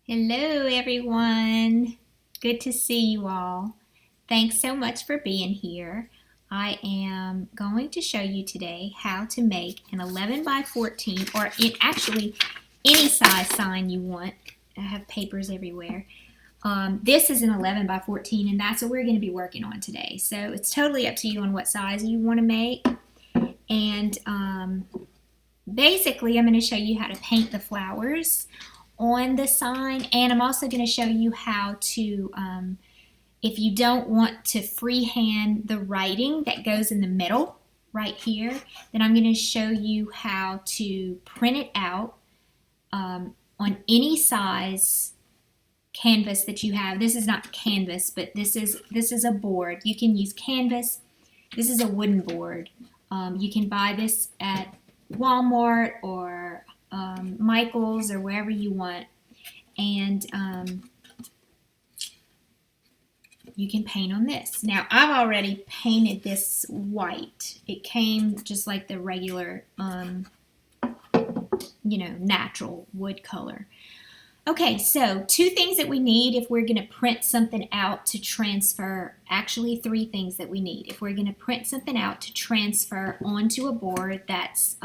Hello, everyone. Good to see you all. Thanks so much for being here. I am going to show you today how to make an 11 by 14, or actually any size sign you want. I have papers everywhere. This is an 11 by 14, and that's what we're going to be working on today. So it's totally up to you on what size you want to make. And basically, I'm going to show you how to paint the flowers on the sign, and I'm also going to show you how to, if you don't want to freehand the writing that goes in the middle right here, then I'm going to show you how to print it out on any size canvas that you have. This is not canvas, but this is a board. You can use canvas. This is a wooden board. You can buy this at Walmart or Michael's or wherever you want, and you can paint on this. Now I've already painted this white. It came just like the regular natural wood color. Okay, so two things that we need if we're going to print something out to transfer, actually three things that we need if we're going to print something out to transfer onto a board that's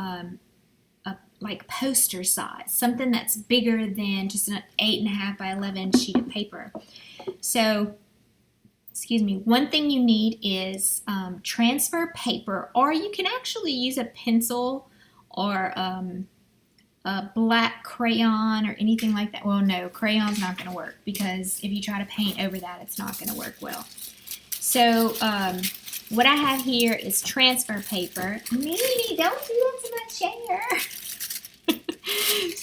like poster size, something that's bigger than just an 8.5 by 11 sheet of paper. So, one thing you need is transfer paper, or you can actually use a pencil or a black crayon or anything like that. Well, no, crayon's not going to work because if you try to paint over that, it's not going to work well. So, what I have here is transfer paper. Mimi, don't do that to my chair.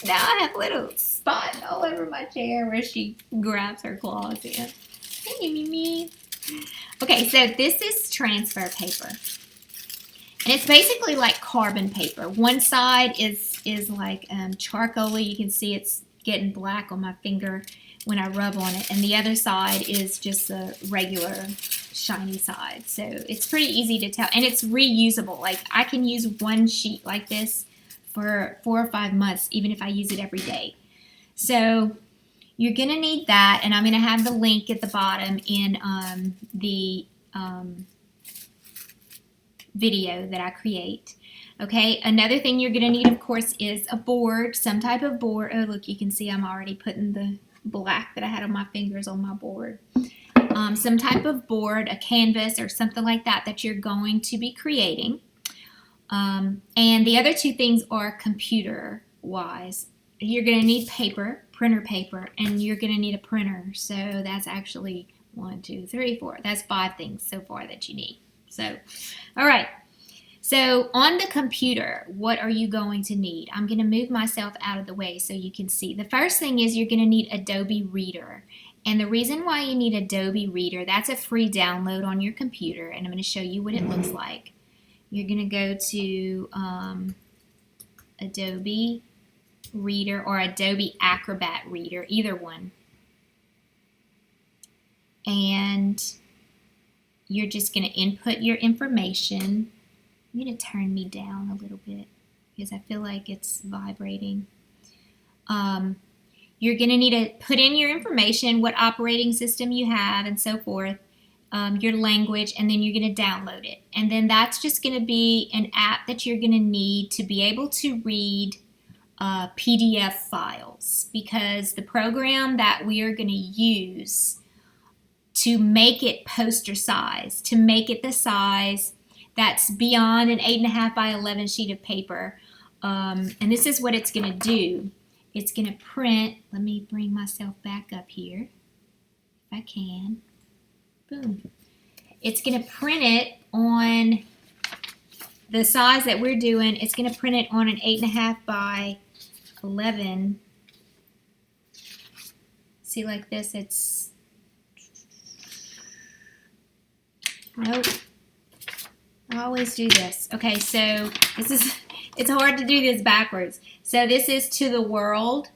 Now I have little spots all over my chair where she grabs her claws in. Hey, Mimi. Okay, so this is transfer paper. And it's basically like carbon paper. One side is like charcoal. You can see it's getting black on my finger when I rub on it. And the other side is just a regular shiny side. So it's pretty easy to tell. And it's reusable. Like I can use one sheet like this for 4 or 5 months, even if I use it every day. So you're going to need that, and I'm going to have the link at the bottom in the video that I create. Okay, another thing you're going to need, of course, is a board, some type of board. Oh, look, you can see I'm already putting the black that I had on my fingers on my board. Some type of board, a canvas or something like that you're going to be creating. And the other two things are computer-wise. You're going to need paper, printer paper, and you're going to need a printer. So that's actually 1, 2, 3, 4. That's 5 things so far that you need. So, all right. So on the computer, what are you going to need? I'm going to move myself out of the way so you can see. The first thing is you're going to need Adobe Reader. And the reason why you need Adobe Reader, that's a free download on your computer, and I'm going to show you what it looks like. You're going to go to Adobe Reader or Adobe Acrobat Reader, either one. And you're just going to input your information. I'm going to turn me down a little bit because I feel like it's vibrating. You're going to need to put in your information, what operating system you have, and so forth. Your language, and then you're going to download it. And then that's just going to be an app that you're going to need to be able to read PDF files, because the program that we are going to use to make it poster size, to make it the size that's beyond an 8.5 by 11 sheet of paper, and this is what it's going to do. It's going to print, let me bring myself back up here if I can. Boom. It's going to print it on the size that we're doing. It's going to print it on an 8.5 by 11. See, like this, it's, nope. I always do this. Okay, so this is, it's hard to do this backwards. So this is to the world.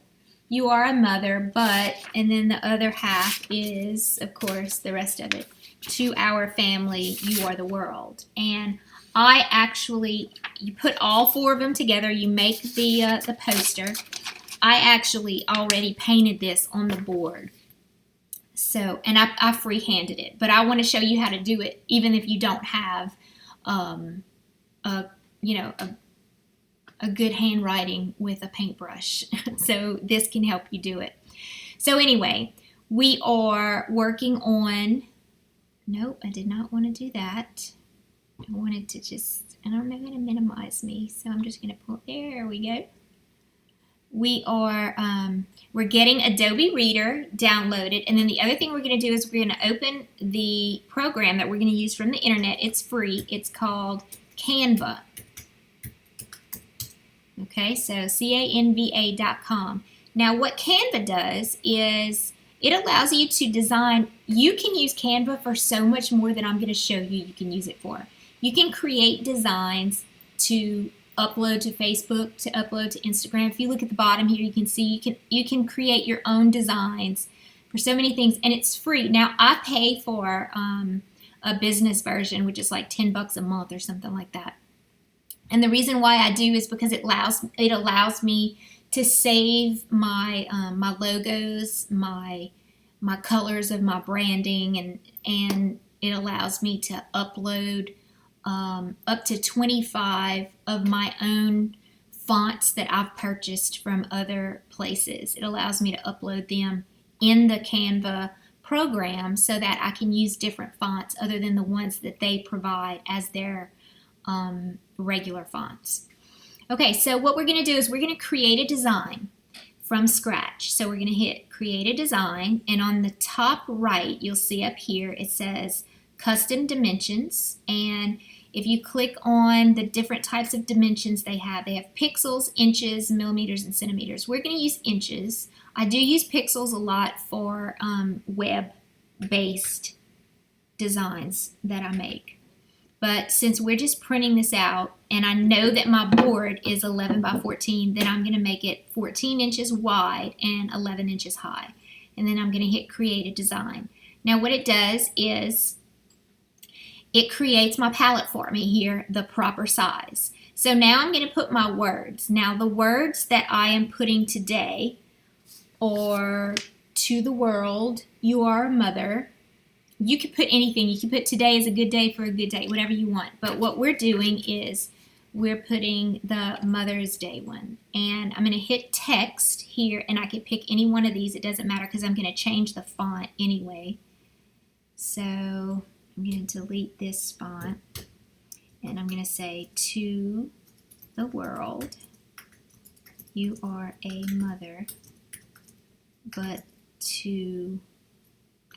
You are a mother, but, and then the other half is, of course, the rest of it. To our family, you are the world. And you put all 4 of them together. You make the poster. I actually already painted this on the board. So, and I freehanded it, but I want to show you how to do it even if you don't have a good handwriting with a paintbrush. So this can help you do it. So anyway, we are working on, nope, I did not want to do that. I wanted to just, I don't know how to minimize me, so I'm just going to pull, there we go. We are, we're getting Adobe Reader downloaded, and then the other thing we're going to do is we're going to open the program that we're going to use from the internet. It's free. It's called Canva. Okay, so canva.com. Now what Canva does is it allows you to design. You can use Canva for so much more than I'm going to show you can use it for. You can create designs to upload to Facebook, to upload to Instagram. If you look at the bottom here, you can see you can create your own designs for so many things, and it's free. Now I pay for a business version, which is like $10 a month or something like that. And the reason why I do is because it allows me to save my my logos, my colors of my branding, and it allows me to upload up to 25 of my own fonts that I've purchased from other places. It allows me to upload them in the Canva program so that I can use different fonts other than the ones that they provide as their regular fonts. Okay, so what we're going to do is we're going to create a design from scratch. So we're going to hit Create a Design, and on the top right, you'll see up here it says Custom Dimensions, and if you click on the different types of dimensions they have pixels, inches, millimeters, and centimeters. We're going to use inches. I do use pixels a lot for web-based designs that I make. But since we're just printing this out, and I know that my board is 11 by 14, then I'm going to make it 14 inches wide and 11 inches high. And then I'm going to hit Create a Design. Now what it does is it creates my palette for me here, the proper size. So now I'm going to put my words. Now the words that I am putting today are to the world, you are a mother. You could put anything. You can put today is a good day for a good day, whatever you want. But what we're doing is we're putting the Mother's Day one. And I'm going to hit text here, and I can pick any one of these. It doesn't matter because I'm going to change the font anyway. So I'm going to delete this font, and I'm going to say to the world, you are a mother, but to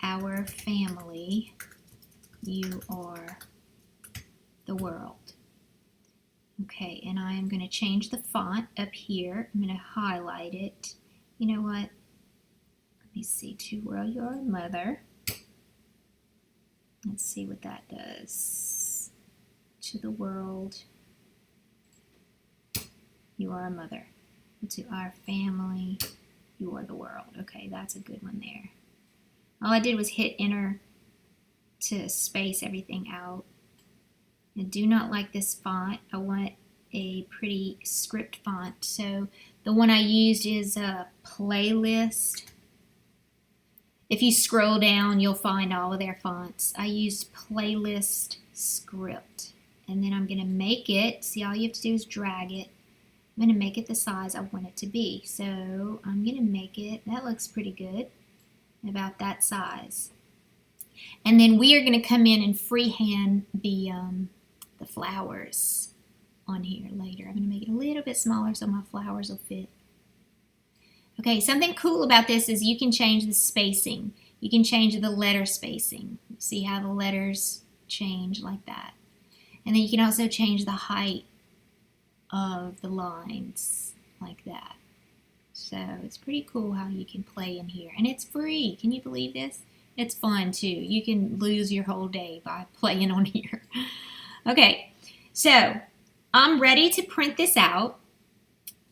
our family, you are the world. Okay, and I am going to change the font up here. I'm going to highlight it. You know what? Let me see. To world, you are a mother. Let's see what that does. To the world, you are a mother. To our family, you are the world. Okay, that's a good one there. All I did was hit enter to space everything out. I do not like this font. I want a pretty script font. So the one I used is a Playlist. If you scroll down, you'll find all of their fonts. I used Playlist Script. And then I'm going to make it, see, all you have to do is drag it. I'm going to make it the size I want it to be. So I'm going to make it, that looks pretty good, about that size. And then we are going to come in and freehand the flowers on here later. I'm going to make it a little bit smaller so my flowers will fit. Okay, something cool about this is you can change the spacing. You can change the letter spacing. See how the letters change like that. And then you can also change the height of the lines like that. So it's pretty cool how you can play in here. And it's free. Can you believe this? It's fun too. You can lose your whole day by playing on here. Okay, so I'm ready to print this out.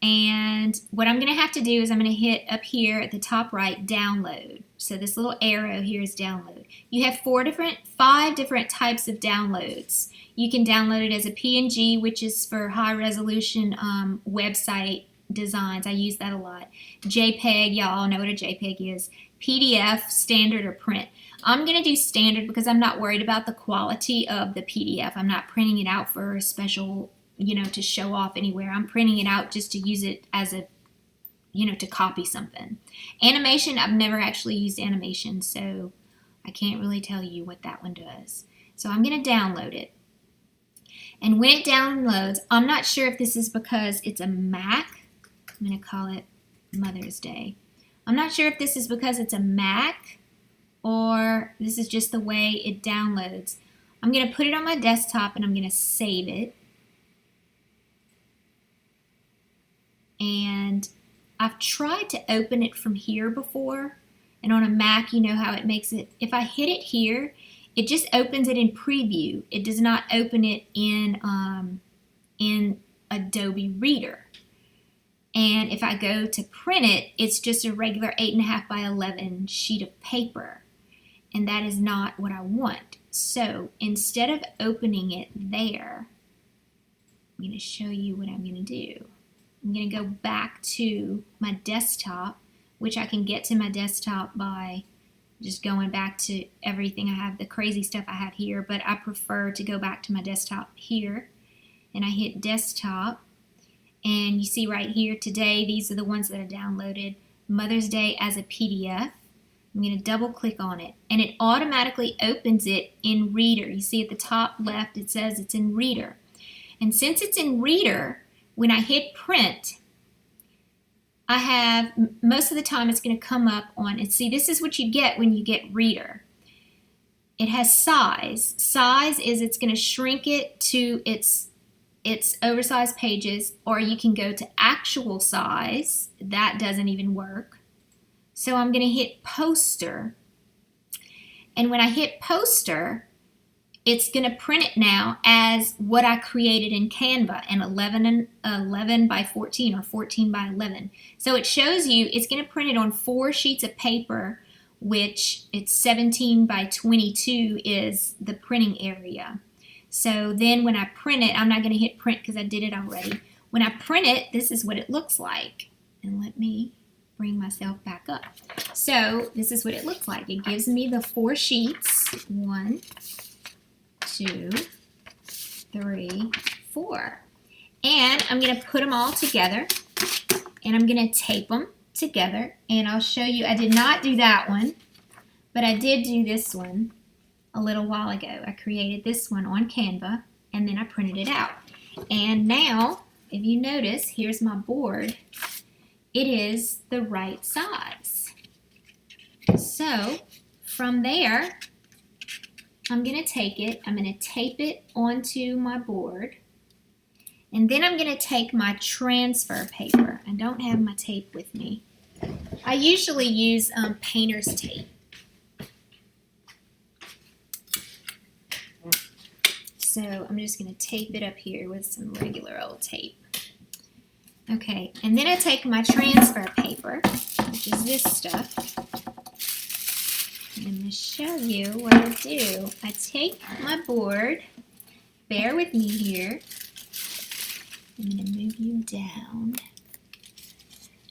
And what I'm going to have to do is I'm going to hit up here at the top right, download. So this little arrow here is download. You have five different types of downloads. You can download it as a PNG, which is for high resolution website designs. I use that a lot. JPEG, y'all all know what a JPEG is. PDF, standard, or print. I'm going to do standard because I'm not worried about the quality of the PDF. I'm not printing it out for a special, to show off anywhere. I'm printing it out just to use it as a, to copy something. Animation, I've never actually used animation, so I can't really tell you what that one does. So I'm going to download it. And when it downloads, I'm not sure if this is because it's a Mac. I'm going to call it Mother's Day. I'm not sure if this is because it's a Mac or this is just the way it downloads. I'm going to put it on my desktop and I'm going to save it. And I've tried to open it from here before. And on a Mac, you know how it makes it. If I hit it here, it just opens it in preview. It does not open it in Adobe Reader. And if I go to print it, it's just a regular 8.5 by 11 sheet of paper. And that is not what I want. So instead of opening it there, I'm going to show you what I'm going to do. I'm going to go back to my desktop, which I can get to my desktop by just going back to everything I have, the crazy stuff I have here, but I prefer to go back to my desktop here. And I hit desktop. And you see right here today, these are the ones that are downloaded. Mother's Day as a PDF. I'm going to double click on it and it automatically opens it in Reader. You see at the top left it says it's in Reader. And since it's in Reader, when I hit print, I have, most of the time it's going to come up on, and see, this is what you get when you get Reader. It has size. Size is it's going to shrink it to its oversized pages, or you can go to actual size. That doesn't even work. So I'm going to hit poster. And when I hit poster, it's going to print it now as what I created in Canva, an 11 by 14 or 14 by 11. So it shows you it's going to print it on 4 sheets of paper, which it's 17 by 22 is the printing area. So then when I print it, I'm not going to hit print because I did it already. When I print it, this is what it looks like. And let me bring myself back up. So this is what it looks like. It gives me the 4 sheets. 1, 2, 3, 4. And I'm going to put them all together. And I'm going to tape them together. And I'll show you. I did not do that one. But I did do this one a little while ago. I created this one on Canva. And then I printed it out. And now, if you notice, here's my board. It is the right size. So from there, I'm going to take it, I'm going to tape it onto my board, and then I'm going to take my transfer paper. I don't have my tape with me. I usually use painter's tape. So I'm just going to tape it up here with some regular old tape. Okay, and then I take my transfer paper, which is this stuff, and I'm going to show you what I do. I take my board, bear with me here, I'm going to move you down.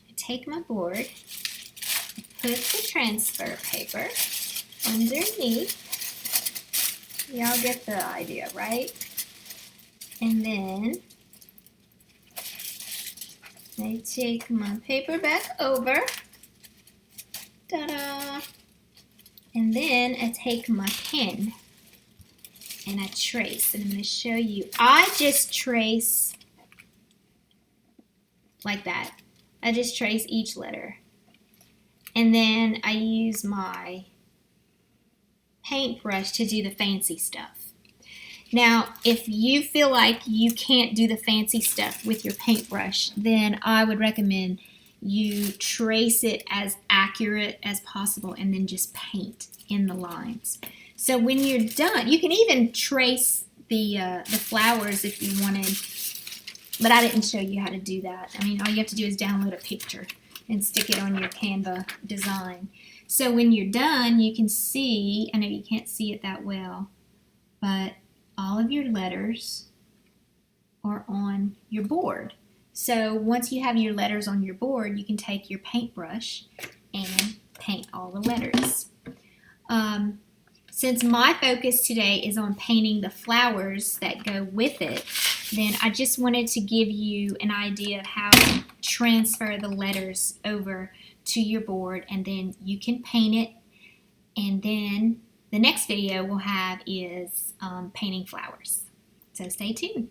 I take my board, I put the transfer paper underneath. Y'all get the idea, right? And then I take my paper back over, ta-da, and then I take my pen and I trace, and I'm going to show you. I just trace like that. I just trace each letter, and then I use my paintbrush to do the fancy stuff. Now, if you feel like you can't do the fancy stuff with your paintbrush, then I would recommend you trace it as accurate as possible and then just paint in the lines. So when you're done, you can even trace the flowers if you wanted, but I didn't show you how to do that. I mean, all you have to do is download a picture and stick it on your Canva design. So when you're done, you can see, I know you can't see it that well, but all of your letters are on your board. So once you have your letters on your board, you can take your paintbrush and paint all the letters. Since my focus today is on painting the flowers that go with it, then I just wanted to give you an idea of how to transfer the letters over to your board, and then you can paint it, and then the next video we'll have is painting flowers. So stay tuned.